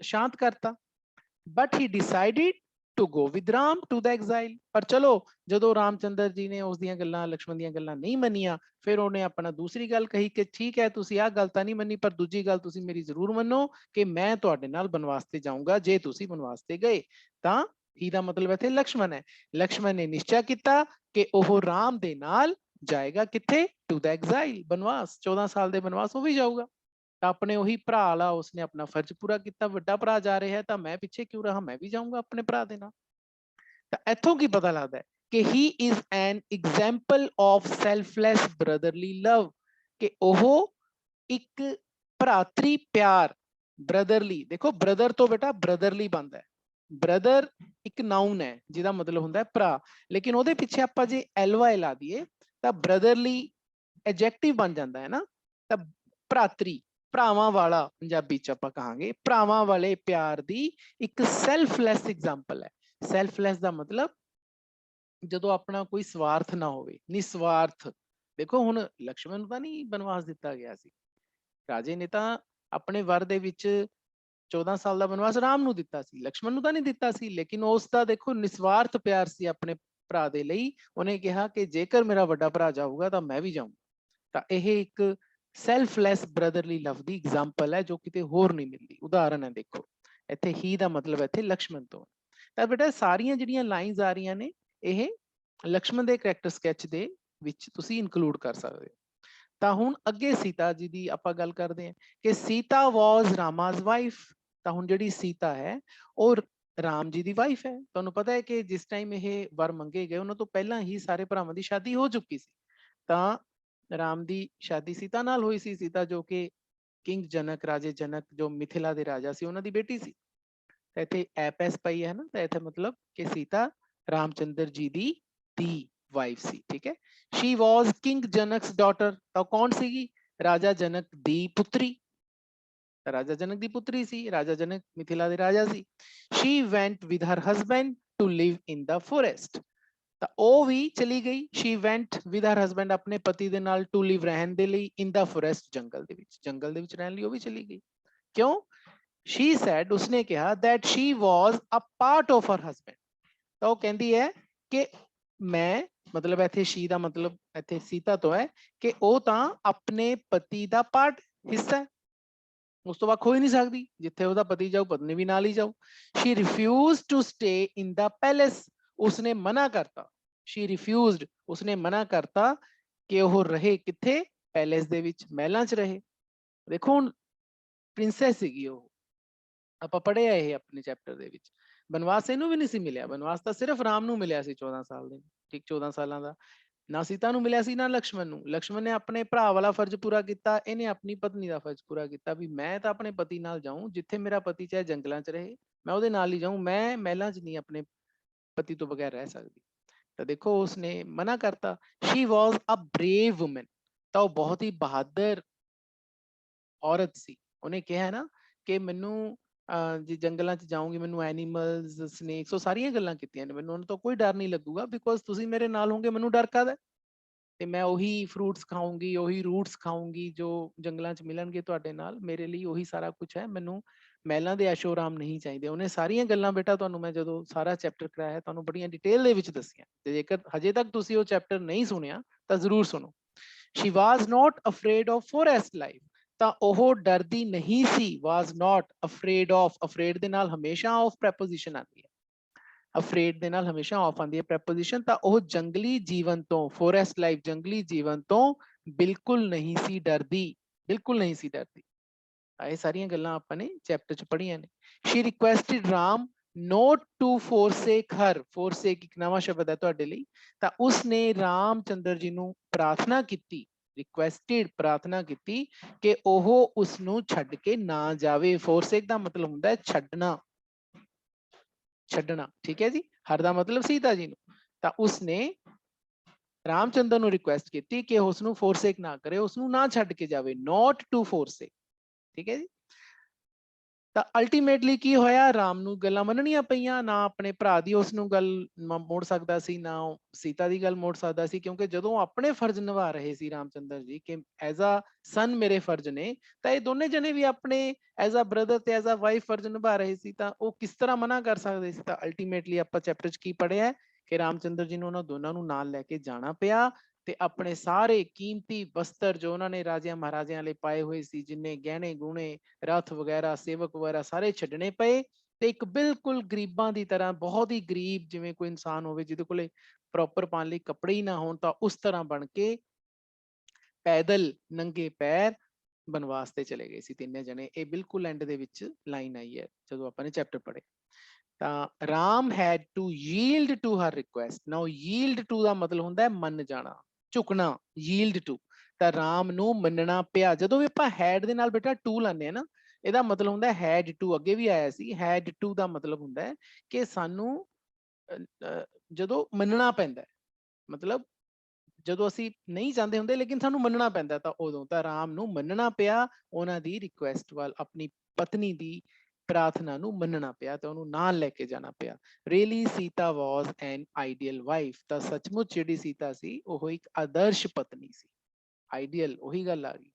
ਸ਼ਾਂਤ ਕਰਤਾ। But he decided to go with Ram to the exile. ਪਰ ਚਲੋ ਜਦੋਂ ਰਾਮਚੰਦਰ ਜੀ ਨੇ ਉਸ ਦੀਆਂ ਗੱਲਾਂ, ਲక్ష్మణ ਦੀਆਂ ਗੱਲਾਂ ਨਹੀਂ ਮੰਨੀਆਂ, ਫਿਰ ਉਹਨੇ ਆਪਣਾ ਦੂਸਰੀ ਗੱਲ ਕਹੀ ਕਿ ਠੀਕ ਹੈ, ਤੁਸੀਂ ਆਹ ਗੱਲ ਤਾਂ ਨਹੀਂ ਮੰਨੀ, ਪਰ ਦੂਜੀ ਗੱਲ ਤੁਸੀਂ ਮੇਰੀ ਜ਼ਰੂਰ ਮੰਨੋ ਕਿ ਮੈਂ ਤੁਹਾਡੇ ਨਾਲ ਬਨਵਾਸ ਤੇ ਜਾਊਂਗਾ ਜੇ ਤੁਸੀਂ ਬਨਵਾਸ ਤੇ ਗਏ। ਤਾਂ ਹੀ ਦਾ ਮਤਲਬ ਇੱਥੇ ਲక్ష్మణ ਹੈ। ਲక్ష్మణ ਨੇ ਨਿਸ਼ਚਾ ਕੀਤਾ ਕਿ ਉਹ ਰਾਮ ਦੇ ਨਾਲ ਜਾਏਗਾ, ਕਿੱਥੇ? ਟੂ ਦ ਐਗਜ਼ਾਈਲ, ਬਨਵਾਸ, 14 ਸਾਲ ਦੇ ਬਨਵਾਸ ਉਹ ਵੀ ਜਾਊਗਾ। ਤਾਂ ਆਪਣੇ ਉਹੀ ਭਰਾ ਵਾਲਾ ਉਸਨੇ ਆਪਣਾ ਫਰਜ਼ ਪੂਰਾ ਕੀਤਾ, ਵੱਡਾ ਭਰਾ ਜਾ ਰਿਹਾ ਹੈ ਤਾਂ ਮੈਂ ਪਿੱਛੇ ਕਿਉਂ ਰਹਾ, ਮੈਂ ਵੀ ਜਾਊਂਗਾ ਆਪਣੇ ਭਰਾ ਦੇ ਨਾਲ। ਤਾਂ ਇੱਥੋਂ ਕੀ ਪਤਾ ਲੱਗਦਾ ਹੈ ਕਿ he is an example of selfless brotherly love, ਕਿ ਉਹ ਇੱਕ ਭਰਾਤਰੀ ਪਿਆਰ, ਬ੍ਰਦਰਲੀ, ਦੇਖੋ ਬ੍ਰਦਰ ਤੋਂ ਬੇਟਾ ਬ੍ਰਦਰਲੀ ਬਣਦਾ ਹੈ। ਬ੍ਰਦਰ ਇੱਕ ਨਾਊਨ ਹੈ ਜਿਹਦਾ ਮਤਲਬ ਹੁੰਦਾ ਹੈ ਭਰਾ, ਲੇਕਿਨ ਉਹਦੇ ਪਿੱਛੇ ਆਪਾਂ ਜੇ ਐਲਵਾਈ ਲਾ ਦਈਏ ਤਾਂ ਬ੍ਰਦਰਲੀ ਐਡਜੈਕਟਿਵ ਬਣ ਜਾਂਦਾ ਹੈ ਨਾ। ਤਾਂ ਭਰਾਤਰੀ, ਭਰਾਵਾਂ ਵਾਲਾ ਪੰਜਾਬੀ ਚ ਆਪਾਂ ਕਹਾਂਗੇ, ਭਰਾਵਾਂ ਵਾਲੇ ਪਿਆਰ ਦੀ ਇੱਕ ਸੈਲਫਲੈਸ ਐਗਜ਼ਾਮਪਲ ਹੈ। ਸੈਲਫਲੈਸ ਦਾ ਮਤਲਬ ਜਦੋਂ ਆਪਣਾ ਕੋਈ ਸਵਾਰਥ ਨਾ ਹੋਵੇ, ਨਿਸਵਾਰਥ। ਦੇਖੋ ਹੁਣ ਲక్ష్మణ ਨੂੰ ਤਾਂ ਨਹੀਂ ਬਨਵਾਸ ਦਿੱਤਾ ਗਿਆ ਸੀ, ਰਾਜੇ ਨੇ ਤਾਂ ਆਪਣੇ ਵਰ ਦੇ ਵਿੱਚ 14 ਸਾਲ ਦਾ ਬਨਵਾਸ ਰਾਮ ਨੂੰ ਦਿੱਤਾ ਸੀ, ਲక్ష్మణ ਨੂੰ ਤਾਂ ਨਹੀਂ ਦਿੱਤਾ ਸੀ। ਲੇਕਿਨ ਉਸ ਦਾ ਦੇਖੋ ਨਿਸਵਾਰਥ ਪਿਆਰ ਸੀ ਆਪਣੇ ਭਰਾ ਦੇ ਲਈ। ਉਹਨੇ ਕਿਹਾ ਕਿ ਜੇਕਰ ਮੇਰਾ ਵੱਡਾ ਭਰਾ ਜਾਊਗਾ ਤਾਂ ਮੈਂ ਵੀ ਜਾਊਂ। ਤਾਂ ਇਹ ਇੱਕ ਸੈਲਫਲੈਸ ਬ੍ਰਦਰਲੀ ਲਵ ਦੀ ਐਗਜ਼ਾਮਪਲ ਹੈ ਜੋ ਕਿਤੇ ਹੋਰ ਨਹੀਂ ਮਿਲਦੀ, ਉਦਾਹਰਨ ਹੈ। ਦੇਖੋ ਇੱਥੇ ਹੀ ਦਾ ਮਤਲਬ ਇੱਥੇ ਲక్ష్మణ ਤੋਂ। ਤਾਂ ਬੇਟਾ ਸਾਰੀਆਂ ਜਿਹੜੀਆਂ ਲਾਈਨਸ ਆ ਰਹੀਆਂ ਨੇ ਇਹ ਲక్ష్మణ ਦੇ ਕਰੈਕਟਰ ਸਕੈਚ ਦੇ ਵਿੱਚ ਤੁਸੀਂ ਇਨਕਲੂਡ ਕਰ ਸਕਦੇ ਹੋ। ਤਾਂ ਹੁਣ ਅੱਗੇ ਸੀਤਾ ਜੀ ਦੀ ਆਪਾਂ ਗੱਲ ਕਰਦੇ ਹਾਂ ਕਿ ਸੀਤਾ ਵਾਜ਼ ਰਾਮਾ's ਵਾਈਫ। ਤਾਂ ਹੁਣ ਜਿਹੜੀ ਸੀਤਾ ਹੈ ਉਹ ਰਾਮ ਜੀ ਦੀ ਵਾਈਫ ਹੈ। ਤੁਹਾਨੂੰ ਪਤਾ ਹੈ ਕਿ ਜਿਸ ਟਾਈਮ ਇਹ ਵਰ ਮੰਗੇ ਗਏ ਉਹਨਾਂ ਤੋਂ ਪਹਿਲਾਂ ਹੀ ਸਾਰੇ ਭਰਾਵਾਂ ਦੀ ਸ਼ਾਦੀ ਹੋ ਚੁੱਕੀ ਸੀ। ਤਾਂ ਰਾਮ ਦੀ ਸ਼ਾਦੀ ਸੀਤਾ ਨਾਲ ਹੋਈ ਸੀ। ਸੀਤਾ ਜੋ ਕਿ ਕਿੰਗ ਜਨਕ, ਰਾਜੇ ਜਨਕ ਜੋ ਮਿਥਿਲਾ ਦੇ ਰਾਜਾ ਸੀ, ਉਹਨਾਂ ਦੀ ਬੇਟੀ ਸੀ। ਤਾਂ ਇੱਥੇ ਐਪੈਸ ਪਈ ਹੈ ਨਾ, ਤਾਂ ਇੱਥੇ ਮਤਲਬ ਕਿ ਸੀਤਾ ਰਾਮਚੰਦਰ ਜੀ ਦੀ ਵਾਈਫ ਸੀ। ਠੀਕ ਹੈ, ਸ਼ੀ ਵਾਜ਼ ਕਿੰਗ ਜਨਕਸ ਡਾਟਰ। ਤਾਂ ਕੌਣ ਸੀਗੀ? ਰਾਜਾ ਜਨਕ ਦੀ ਪੁੱਤਰੀ। ਰਾਜਾ ਜਨਕ ਦੀ ਪੁੱਤਰੀ ਸੀ, ਰਾਜਾ ਜਨਕ ਮਿਥਿਲਾ ਦੇ ਰਾਜਾ ਸੀ। She went with her husband to live in the forest. ਤਾਂ ਉਹ ਵੀ ਚਲੀ ਗਈ, she went with her husband, ਆਪਣੇ ਪਤੀ ਦੇ ਨਾਲ, ਟੂ ਲਿਵ ਰਹਿਣ ਦੇ ਲਈ, ਇਨ ਦਾ ਫੋਰੈਸਟ, ਜੰਗਲ ਦੇ ਵਿੱਚ, ਜੰਗਲ ਦੇ ਵਿੱਚ ਰਹਿਣ ਲਈ ਉਹ ਵੀ ਚਲੀ ਗਈ। ਕਿਉਂ? ਸ਼ੀ ਸੈਡ, ਉਸਨੇ ਕਿਹਾ, that she was a part of her husband। ਤਾਂ ਉਹ ਕਹਿੰਦੀ ਹੈ ਕਿ ਮੈਂ, ਮਤਲਬ ਇੱਥੇ ਸ਼ੀ ਦਾ ਮਤਲਬ ਇੱਥੇ ਸੀਤਾ ਤੋਂ ਹੈ ਕਿ ਉਹ ਤਾਂ ਆਪਣੇ ਪਤੀ ਦਾ ਪਾਰਟ, ਹਿੱਸਾ ਹੈ, ਉਸ ਤੋਂ ਵੱਖ ਹੋ ਹੀ ਨਹੀਂ ਸਕਦੀ। ਜਿੱਥੇ ਉਹਦਾ ਪਤੀ ਜਾਊ ਪਤਨੀ ਵੀ ਨਾਲ ਹੀ ਜਾਊ। She refused to stay in the palace. ਉਸਨੇ ਮਨਾ ਕਰਤਾ, ਸ਼ੀ ਰਿਫਿਊਜ਼ਡ, ਉਸਨੇ ਮਨਾ ਕਰਤਾ ਕਿ ਉਹ ਰਹੇ ਕਿੱਥੇ? ਪੈਲੇਸ ਦੇ ਵਿੱਚ, ਮਹਿਲਾਂ 'ਚ ਰਹੇ। ਦੇਖੋ ਹੁਣ ਪ੍ਰਿੰਸੈਸ ਸੀਗੀ ਉਹ, ਆਪਾਂ ਪੜ੍ਹਿਆ ਇਹ ਆਪਣੇ ਚੈਪਟਰ ਦੇ ਵਿੱਚ। ਬਨਵਾਸ ਇਹਨੂੰ ਵੀ ਨਹੀਂ ਸੀ ਮਿਲਿਆ, ਬਨਵਾਸ ਤਾਂ ਸਿਰਫ ਰਾਮ ਨੂੰ ਮਿਲਿਆ ਸੀ 14 ਸਾਲ ਦੇ, ਠੀਕ 14 ਸਾਲਾਂ ਦਾ। ਨਾ ਸੀਤਾ ਨੂੰ ਮਿਲਿਆ ਸੀ, ਨਾ ਲక్ష్మణ ਨੂੰ। ਲక్ష్మణ ਨੇ ਆਪਣੇ ਭਰਾ ਵਾਲਾ ਫਰਜ਼ ਪੂਰਾ ਕੀਤਾ, ਇਹਨੇ ਆਪਣੀ ਪਤਨੀ ਦਾ ਫਰਜ਼ ਪੂਰਾ ਕੀਤਾ ਵੀ ਮੈਂ ਤਾਂ ਆਪਣੇ ਪਤੀ ਨਾਲ ਜਾਊਂ, ਜਿੱਥੇ ਮੇਰਾ ਪਤੀ ਚਾਹੇ ਜੰਗਲਾਂ 'ਚ ਰਹੇ ਮੈਂ ਉਹਦੇ ਨਾਲ ਹੀ ਜਾਊਂ, ਮੈਂ ਮਹਿਲਾਂ 'ਚ ਨਹੀਂ ਆਪਣੇ ਪਤੀ ਤੋਂ ਬਗੈਰ ਰਹਿ ਸਕਦੀ। ਤਾਂ ਦੇਖੋ ਉਸਨੇ ਮਨਾ ਕਰਤਾ। ਸ਼ੀ ਵਾਜ਼ ਅ ਬਰੇਵ ਵੂਮਨ। ਤਾਂ ਉਹ ਬਹੁਤ ਹੀ ਬਹਾਦਰ ਔਰਤ ਸੀ। ਉਹਨੇ ਕਿਹਾ ਨਾ ਕਿ ਮੈਨੂੰ ਜੇ ਜੰਗਲਾਂ 'ਚ ਜਾਊਂਗੀ, ਮੈਨੂੰ ਐਨੀਮਲਸ, ਸਨੇਕਸ, ਉਹ ਸਾਰੀਆਂ ਗੱਲਾਂ ਕੀਤੀਆਂ ਨੇ, ਮੈਨੂੰ ਉਹਨਾਂ ਤੋਂ ਕੋਈ ਡਰ ਨਹੀਂ ਲੱਗੂਗਾ, ਬਿਕੋਜ਼ ਤੁਸੀਂ ਮੇਰੇ ਨਾਲ ਹੋਗੇ, ਮੈਨੂੰ ਡਰ ਕਾਹਦਾ? ਤੇ ਮੈਂ ਉਹੀ ਫਰੂਟਸ ਖਾਊਂਗੀ, ਉਹੀ ਰੂਟਸ ਖਾਊਂਗੀ ਜੋ ਜੰਗਲਾਂ 'ਚ ਮਿਲਣਗੇ ਤੁਹਾਡੇ ਨਾਲ, ਮੇਰੇ ਲਈ ਉਹੀ ਸਾਰਾ ਕੁਝ ਹੈ, ਮੈਨੂੰ ਮਹਿਲਾਂ ਦੇ ਐਸ਼ੋ ਆਰਾਮ ਨਹੀਂ ਚਾਹੀਦੇ। ਉਹਨੇ ਸਾਰੀਆਂ ਗੱਲਾਂ ਬੇਟਾ ਤੁਹਾਨੂੰ ਮੈਂ ਜਦੋਂ ਸਾਰਾ ਚੈਪਟਰ ਕਰਾਇਆ ਤੁਹਾਨੂੰ ਬੜੀਆਂ ਡਿਟੇਲ ਦੇ ਵਿੱਚ ਦੱਸੀਆਂ, ਤੇ ਜੇਕਰ ਹਜੇ ਤੱਕ ਤੁਸੀਂ ਉਹ ਚੈਪਟਰ ਨਹੀਂ ਸੁਣਿਆ ਤਾਂ ਜ਼ਰੂਰ ਸੁਣੋ। She was not afraid of forest life. ਤਾਂ ਉਹ ਡਰਦੀ ਨਹੀਂ ਸੀ, was not afraid of, afraid ਦੇ ਨਾਲ ਹਮੇਸ਼ਾ ਆਫ ਪ੍ਰੈਪੋਜੀਸ਼ਨ ਆਉਂਦੀ ਹੈ, ਅਫਰੇਡ ਦੇ ਨਾਲ ਹਮੇਸ਼ਾ ਆਫ ਆਉਂਦੀ ਹੈ ਪ੍ਰੈਪੋਜੀਸ਼ਨ। ਤਾਂ ਉਹ ਜੰਗਲੀ ਜੀਵਨ ਤੋਂ, ਫੋਰੈਸਟ ਲਾਈਫ, ਜੰਗਲੀ ਜੀਵਨ ਤੋਂ ਬਿਲਕੁਲ ਨਹੀਂ ਸੀ ਡਰਦੀ, ਬਿਲਕੁਲ ਨਹੀਂ ਸੀ ਡਰਦੀ। ਇਹ ਸਾਰੀਆਂ ਗੱਲਾਂ ਆਪਾਂ ਨੇ ਚੈਪਟਰ 'ਚ ਪੜ੍ਹੀਆਂ ਨੇ। She requested Ram not to forsake her. Forsake ਇੱਕ ਨਵਾਂ ਸ਼ਬਦ ਹੈ ਤੁਹਾਡੇ ਲਈ। ਤਾਂ ਉਸਨੇ ਰਾਮਚੰਦਰ ਜੀ ਨੂੰ ਪ੍ਰਾਰਥਨਾ ਕੀਤੀ, ਰਿਕੁਐਸਟਡ, ਪ੍ਰਾਰਥਨਾ ਕੀਤੀ ਕਿ ਉਹ ਉਸ ਨੂੰ ਛੱਡ ਕੇ ਨਾ ਜਾਵੇ। ਫੋਰਸੇਕ ਦਾ ਮਤਲਬ ਹੁੰਦਾ ਹੈ ਛੱਡਣਾ, ਛੱਡਣਾ, ਠੀਕ ਹੈ ਜੀ। ਹਰ ਦਾ ਮਤਲਬ ਸੀਤਾ ਜੀ ਨੂੰ। ਤਾਂ ਉਸਨੇ ਰਾਮਚੰਦਰ ਨੂੰ ਰਿਕੁਐਸਟ ਕੀਤੀ ਕਿ ਉਸ ਨੂੰ ਫੋਰਸੇਕ ਨਾ ਕਰੇ, ਉਸ ਨੂੰ ਨਾ ਛੱਡ ਕੇ ਜਾਵੇ, ਨੋਟ ਟੂ ਫੋਰਸੇਕ, ਠੀਕ ਹੈ ਜੀ। ਤਾਂ ਅਲਟੀਮੇਟਲੀ ਕੀ ਹੋਇਆ, ਰਾਮ ਨੂੰ ਗੱਲਾਂ ਮੰਨਣੀਆਂ ਪਈਆਂ, ਨਾ ਆਪਣੇ ਭਰਾ ਦੀ ਉਸ ਨੂੰ ਗੱਲ ਮੋੜ ਸਕਦਾ ਸੀ, ਨਾ ਉਹ ਸੀਤਾ ਦੀ ਗੱਲ ਮੋੜ ਸਕਦਾ ਸੀ, ਕਿਉਂਕਿ ਜਦੋਂ ਆਪਣੇ ਫਰਜ਼ ਨਿਭਾ ਰਹੇ ਸੀ ਰਾਮਚੰਦਰ ਜੀ ਕਿ ਐਜ਼ ਅ ਸਨ ਮੇਰੇ ਫਰਜ਼ ਨੇ, ਤਾਂ ਇਹ ਦੋਨੇ ਜਣੇ ਵੀ ਆਪਣੇ ਐਜ਼ ਅ ਬ੍ਰਦਰ ਤੇ ਐਜ਼ ਅ ਵਾਈਫ ਫਰਜ਼ ਨਿਭਾ ਰਹੇ ਸੀ, ਤਾਂ ਉਹ ਕਿਸ ਤਰ੍ਹਾਂ ਮਨਾ ਕਰ ਸਕਦੇ ਸੀ। ਤਾਂ ਅਲਟੀਮੇਟਲੀ ਆਪਾਂ ਚੈਪਟਰ 'ਚ ਕੀ ਪੜ੍ਹਿਆ ਕਿ ਰਾਮਚੰਦਰ ਜੀ ਨੂੰ ਉਹਨਾਂ ਦੋਨਾਂ ਨੂੰ ਨਾਲ ਲੈ ਕੇ ਜਾਣਾ ਪਿਆ, ਤੇ ਆਪਣੇ ਸਾਰੇ ਕੀਮਤੀ ਵਸਤਰ ਜੋ ਉਹਨਾਂ ਨੇ ਰਾਜਿਆਂ ਮਹਾਰਾਜਿਆਂ ਲਈ ਪਾਏ ਹੋਏ ਸੀ, ਜਿੰਨੇ ਗਹਿਣੇ ਗੁਣੇ, ਰਥ ਵਗੈਰਾ, ਸੇਵਕ ਵਗੈਰਾ, ਸਾਰੇ ਛੱਡਣੇ ਪਏ, ਤੇ ਇੱਕ ਬਿਲਕੁਲ ਗਰੀਬਾਂ ਦੀ ਤਰ੍ਹਾਂ, ਬਹੁਤ ਹੀ ਗਰੀਬ, ਜਿਵੇਂ ਕੋਈ ਇਨਸਾਨ ਹੋਵੇ ਜਿਹਦੇ ਕੋਲੇ ਪ੍ਰੋਪਰ ਪਾਉਣ ਲਈ ਕੱਪੜੇ ਹੀ ਨਾ ਹੋਣ, ਤਾਂ ਉਸ ਤਰ੍ਹਾਂ ਬਣ ਕੇ ਪੈਦਲ ਨੰਗੇ ਪੈਰ ਬਨਵਾਸ ਤੇ ਚਲੇ ਗਏ ਸੀ ਤਿੰਨੇ ਜਣੇ। ਇਹ ਬਿਲਕੁਲ ਐਂਡ ਦੇ ਵਿੱਚ ਲਾਈਨ ਆਈ ਹੈ ਜਦੋਂ ਆਪਾਂ ਨੇ ਚੈਪਟਰ ਪੜ੍ਹੇ। ਤਾਂ Ram had to yield to her request. Now yield to ਦਾ ਮਤਲਬ ਹੁੰਦਾ ਹੈ ਮੰਨ ਜਾਣਾ, ਝੁਕਣਾ, ਯੀਲਡ ਟੂ। ਤਾਂ ਰਾਮ ਨੂੰ ਮੰਨਣਾ ਪਿਆ। ਜਦੋਂ ਵੀ ਆਪਾਂ ਹੈਡ ਦੇ ਨਾਲ ਬੇਟਾ ਟੂ ਲਾਉਂਦੇ ਆ ਨਾ, ਇਹਦਾ ਮਤਲਬ ਹੁੰਦਾ ਹੈਡ ਟੂ। ਅੱਗੇ ਵੀ ਆਇਆ ਸੀ, ਹੈਡ ਟੂ ਦਾ ਮਤਲਬ ਹੁੰਦਾ ਹੈ ਕਿ ਸਾਨੂੰ ਜਦੋਂ ਮੰਨਣਾ ਪੈਂਦਾ, ਮਤਲਬ ਜਦੋਂ ਅਸੀਂ ਨਹੀਂ ਚਾਹੁੰਦੇ ਹੁੰਦੇ ਲੇਕਿਨ ਸਾਨੂੰ ਮੰਨਣਾ ਪੈਂਦਾ, ਤਾਂ ਉਦੋਂ ਤਾਂ ਰਾਮ ਨੂੰ ਮੰਨਣਾ ਪਿਆ ਉਹਨਾਂ ਦੀ ਰਿਕੁਐਸਟ ਵੱਲ, ਆਪਣੀ ਪਤਨੀ ਦੀ ਪ੍ਰਾਰਥਨਾ ਨੂੰ ਮੰਨਣਾ ਪਿਆ ਤੇ ਉਹਨੂੰ ਨਾਲ ਲੈ ਕੇ ਜਾਣਾ ਪਿਆ। ਰੀਅਲੀ ਸੀਤਾ ਵਾਸ ਐਨ ਆਈਡੀਅਲ ਵਾਈਫ। ਤਾਂ ਸੱਚਮੁੱਚ ਜਿਹੜੀ ਸੀਤਾ ਸੀ ਉਹ ਇੱਕ ਆਦਰਸ਼ ਪਤਨੀ ਸੀ। ਆਈਡੀਅਲ ਉਹੀ ਗੱਲ ਆ ਗਈ,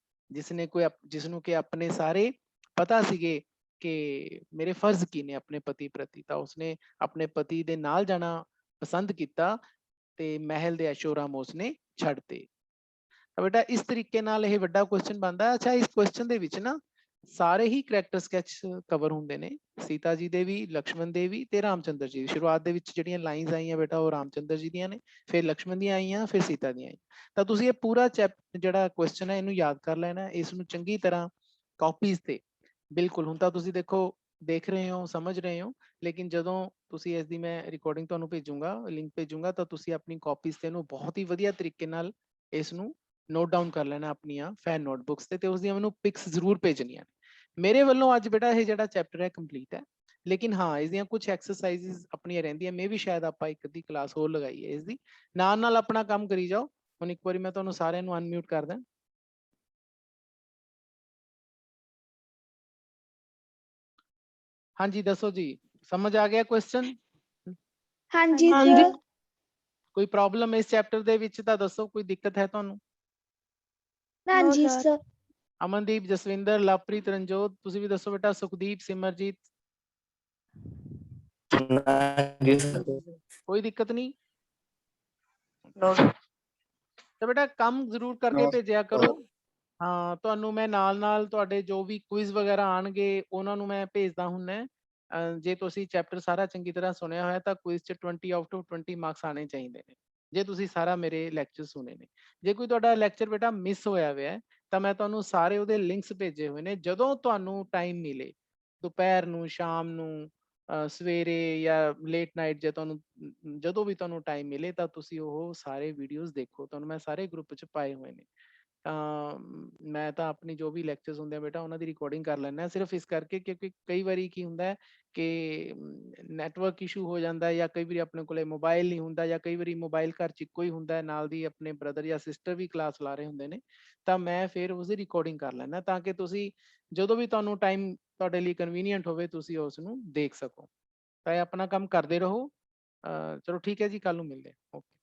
ਜਿਸਨੂੰ ਕਿ ਆਪਣੇ ਸਾਰੇ ਪਤਾ ਸੀਗੇ ਕਿ ਮੇਰੇ ਫਰਜ਼ ਕੀ ਨੇ ਆਪਣੇ ਪਤੀ ਪ੍ਰਤੀ, ਤਾਂ ਉਸਨੇ ਆਪਣੇ ਪਤੀ ਦੇ ਨਾਲ ਜਾਣਾ ਪਸੰਦ ਕੀਤਾ ਤੇ ਮਹਿਲ ਦੇ ਐਸ਼ੋਰਾਮ ਉਸਨੇ ਛੱਡਤੇ। ਤਾਂ ਬੇਟਾ ਇਸ ਤਰੀਕੇ ਨਾਲ ਇਹ ਵੱਡਾ ਕੁਐਸਚਨ ਬਣਦਾ। ਅੱਛਾ, ਇਸ ਕੁਐਸਚਨ ਦੇ ਵਿੱਚ ਨਾ ਸਾਰੇ ਹੀ ਕਰੈਕਟਰ ਸਕੈਚ ਕਵਰ ਹੁੰਦੇ ਨੇ, ਸੀਤਾ ਜੀ ਦੇ ਵੀ, ਲਕਸ਼ਮਣ ਦੇ ਵੀ ਤੇ ਰਾਮਚੰਦਰ ਜੀ ਦੀ। ਸ਼ੁਰੂਆਤ ਦੇ ਵਿੱਚ ਜਿਹੜੀਆਂ ਲਾਈਨਸ ਆਈਆਂ ਬੇਟਾ ਉਹ ਰਾਮਚੰਦਰ ਜੀ ਦੀਆਂ ਨੇ, ਫਿਰ ਲਕਸ਼ਮਣ ਦੀਆਂ ਆਈਆਂ, ਫਿਰ ਸੀਤਾ ਦੀਆਂ ਆਈਆਂ। ਤਾਂ ਤੁਸੀਂ ਇਹ ਪੂਰਾ ਜਿਹੜਾ ਕੁਐਸਚਨ ਹੈ ਇਹਨੂੰ ਯਾਦ ਕਰ ਲੈਣਾ, ਇਸ ਨੂੰ ਚੰਗੀ ਤਰ੍ਹਾਂ ਕਾਪੀਜ਼ ਤੇ, ਬਿਲਕੁਲ ਹੁਣ ਤਾਂ ਤੁਸੀਂ ਦੇਖੋ ਦੇਖ ਰਹੇ ਹੋ, ਸਮਝ ਰਹੇ ਹੋ, ਲੇਕਿਨ ਜਦੋਂ ਤੁਸੀਂ ਇਸ ਦੀ ਮੈਂ ਰਿਕਾਰਡਿੰਗ ਤੁਹਾਨੂੰ ਭੇਜੂੰਗਾ, ਲਿੰਕ ਭੇਜੂੰਗਾ, ਤਾਂ ਤੁਸੀਂ ਆਪਣੀ ਕਾਪੀਜ਼ ਤੇ ਇਹਨੂੰ ਬਹੁਤ ਹੀ ਵਧੀਆ ਤਰੀਕੇ ਨਾਲ ਇਸ ਨੂੰ ਨੋਟ ਡਾਊਨ ਕਰ ਲੈਣਾ ਆਪਣੀਆਂ ਫੈਨ ਨੋਟਬੁੱਕਸ ਤੇ ਉਸਦੀਆਂ ਮੈਨੂੰ ਪਿਕਸ ਜ਼ਰੂਰ ਭੇਜਣੀਆਂ। ਮੇਰੇ ਵੱਲੋਂ ਅੱਜ ਬੇਟਾ ਇਹ ਜਿਹੜਾ ਚੈਪਟਰ ਹੈ ਕੰਪਲੀਟ ਹੈ, ਲੇਕਿਨ ਹਾਂ ਇਸਦੀਆਂ ਕੁਝ ਐਕਸਰਸਾਈਜ਼ਸ ਆਪਣੀਆਂ ਰਹਿੰਦੀਆਂ, ਮੇ ਵੀ ਸ਼ਾਇਦ ਆਪਾਂ ਇੱਕ ਅੱਧੀ ਕਲਾਸ ਹੋਰ ਲਗਾਈਏ ਇਸ ਦੀ। ਨਾਲ ਨਾਲ ਆਪਣਾ ਕੰਮ ਕਰੀ ਜਾਓ। ਹੁਣ ਇੱਕ ਵਾਰੀ ਮੈਂ ਤੁਹਾਨੂੰ ਸਾਰਿਆਂ ਨੂੰ ਅਨਮਿਊਟ ਕਰ ਦਾਂ। ਹਾਂਜੀ ਦੱਸੋ ਜੀ, ਸਮਝ ਆ ਗਿਆ ਕੁਐਸਚਨ? ਹਾਂਜੀ ਸਰ। ਕੋਈ ਪ੍ਰੋਬਲਮ ਇਸ ਚੈਪਟਰ ਦੇ ਵਿੱਚ ਤਾਂ ਦੱਸੋ, ਕੋਈ ਦਿੱਕਤ ਹੈ ਤੁਹਾਨੂੰ? ਹਾਂਜੀ ਸਰ। ਅਮਨਦੀਪ, ਜਸਵਿੰਦਰ, ਲਵਪ੍ਰੀਤ, ਰਣਜੋਤ, ਤੁਸੀਂ ਵੀ ਦੱਸੋ ਬੇਟਾ। ਸੁਖਦੀਪ, ਸਿਮਰਜੀਤ, ਕੋਈ ਦਿੱਕਤ ਨਹੀਂ? ਤਾਂ ਬੇਟਾ ਕੰਮ ਜ਼ਰੂਰ ਕਰਕੇ ਭੇਜਿਆ ਕਰੋ। ਹਾਂ, ਤੁਹਾਨੂੰ ਮੈਂ ਨਾਲ ਨਾਲ ਤੁਹਾਡੇ ਜੋ ਵੀ ਕੁਇਜ਼ ਵਗੈਰਾ ਆਣਗੇ ਉਹਨਾਂ ਨੂੰ ਮੈਂ ਭੇਜਦਾ ਹੁੰਦਾ। ਜੇ ਤੁਸੀਂ ਚੈਪਟਰ ਸਾਰਾ ਚੰਗੀ ਤਰ੍ਹਾਂ ਸੁਣਿਆ ਹੋਇਆ ਤਾਂ ਕੁਇਜ਼ 'ਚ 20 ਆਊਟ ਆਫ 20 ਮਾਰਕਸ ਆਣੇ ਚਾਹੀਦੇ ਨੇ, ਜੇ ਤੁਸੀਂ ਸਾਰਾ ਮੇਰੇ ਲੈਕਚਰ ਸੁਣੇ ਨੇ। ਜੇ ਕੋਈ ਤੁਹਾਡਾ ਲੈਕਚਰ ਬੇਟਾ ਮਿਸ ਹੋਇਆ ਹੋਇਆ ਤਾਂ ਮੈਂ ਤੁਹਾਨੂੰ ਸਾਰੇ ਉਹਦੇ ਲਿੰਕਸ ਭੇਜੇ ਹੋਏ ਨੇ। ਜਦੋਂ ਤੁਹਾਨੂੰ ਟਾਈਮ ਮਿਲੇ, ਦੁਪਹਿਰ ਨੂੰ, ਸ਼ਾਮ ਨੂੰ, ਸਵੇਰੇ ਜਾਂ ਲੇਟ ਨਾਈਟ, ਜੇ ਤੁਹਾਨੂੰ ਜਦੋਂ ਵੀ ਤੁਹਾਨੂੰ ਟਾਈਮ ਮਿਲੇ ਤਾਂ ਤੁਸੀਂ ਉਹ ਸਾਰੇ ਵੀਡੀਓਜ਼ ਦੇਖੋ। ਤੁਹਾਨੂੰ ਮੈਂ ਸਾਰੇ ਗਰੁੱਪ 'ਚ ਪਾਏ ਹੋਏ ਨੇ। ਤਾਂ ਮੈਂ ਤਾਂ ਆਪਣੀ ਜੋ ਵੀ ਲੈਕਚਰਸ ਹੁੰਦੇ ਆ ਬੇਟਾ ਉਹਨਾਂ ਦੀ ਰਿਕਾਰਡਿੰਗ ਕਰ ਲੈਂਦਾ, ਸਿਰਫ ਇਸ ਕਰਕੇ ਕਿਉਂਕਿ ਕਈ ਵਾਰੀ ਕੀ ਹੁੰਦਾ ਹੈ ਕਿ ਨੈਟਵਰਕ ਇਸ਼ੂ ਹੋ ਜਾਂਦਾ, ਜਾਂ ਕਈ ਵਾਰੀ ਆਪਣੇ ਕੋਲੇ ਮੋਬਾਈਲ ਨਹੀਂ ਹੁੰਦਾ, ਜਾਂ ਕਈ ਵਾਰੀ ਮੋਬਾਈਲ ਘਰ 'ਚ ਇੱਕੋ ਹੀ ਹੁੰਦਾ, ਨਾਲ ਦੀ ਆਪਣੇ ਬ੍ਰਦਰ ਜਾਂ ਸਿਸਟਰ ਵੀ ਕਲਾਸ ਲਾ ਰਹੇ ਹੁੰਦੇ ਨੇ, ਤਾਂ ਮੈਂ ਫਿਰ ਉਸਦੀ ਰਿਕਾਰਡਿੰਗ ਕਰ ਲੈਂਦਾ ਤਾਂ ਕਿ ਤੁਸੀਂ ਜਦੋਂ ਵੀ ਤੁਹਾਨੂੰ ਟਾਈਮ ਤੁਹਾਡੇ ਲਈ ਕਨਵੀਨੀਅੰਟ ਹੋਵੇ ਤੁਸੀਂ ਉਸ ਨੂੰ ਦੇਖ ਸਕੋ। ਤਾਂ ਇਹ ਆਪਣਾ ਕੰਮ ਕਰਦੇ ਰਹੋ। ਚਲੋ ਠੀਕ ਹੈ ਜੀ, ਕੱਲ ਨੂੰ ਮਿਲਦੇ ਹਾਂ। ਓਕੇ।